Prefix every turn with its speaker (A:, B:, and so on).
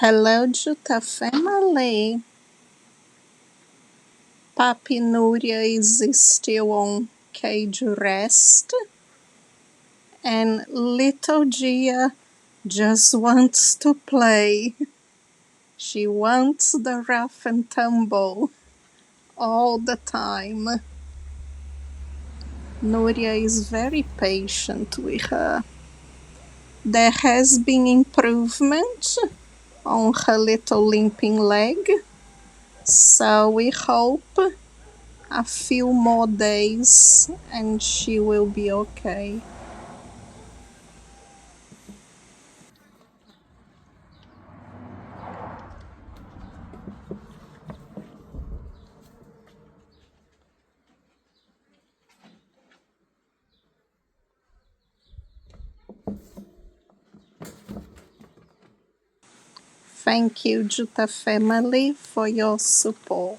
A: Hello, Juta family. Papi Nuria is still on cage rest, and little Gia just wants to play. She wants the rough and tumble all the time. Nuria is very patient with her. There has been improvement on her little limping leg, so we hope a few more days and she will be okay. Thank you, Juta family, for your support.